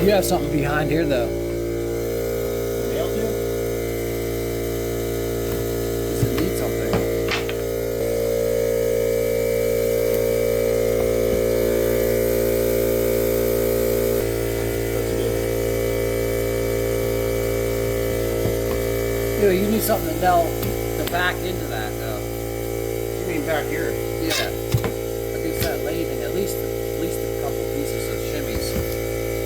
You have something behind here though. Nail too? Does it need something? That's good. You need something to nail the back into that though. You mean back here? Yeah. Against that lathing, at least a couple pieces of shimmies.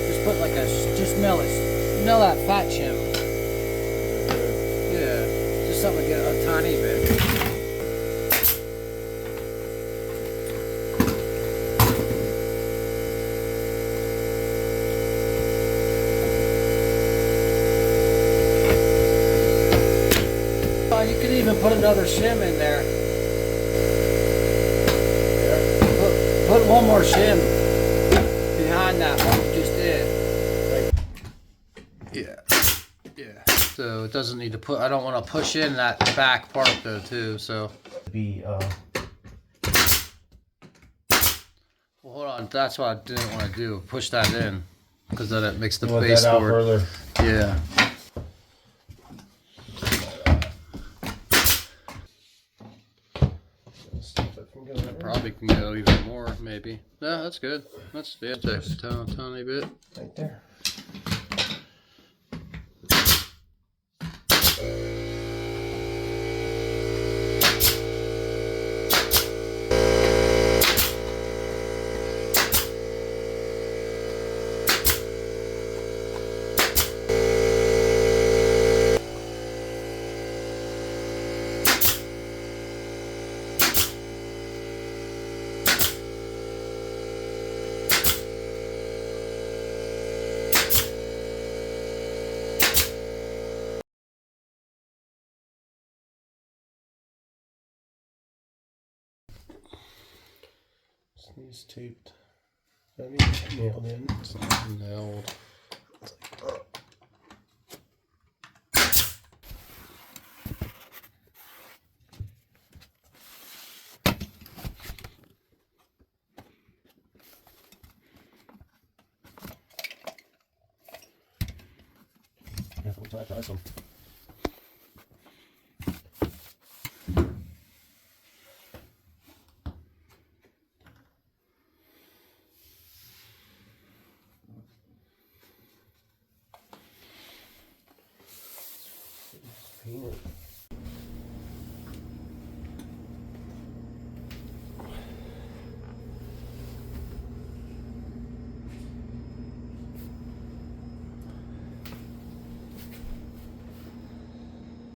Just put like just nail that fat shim. Yeah. Just something to get a tiny bit. You could even put another shim in there. Put one more shim behind that one you just did. Yeah. So it doesn't need to put. I don't want to push in that back part though too. So. Well, hold on. That's what I didn't want to do. Push that in, because then it makes the baseboard. Yeah. Probably can go even more, maybe. Yeah, that's good. That's a tiny bit. Right there. These taped. That needs nailed in. It's not nailed. Yeah, we'll try some. Paint it.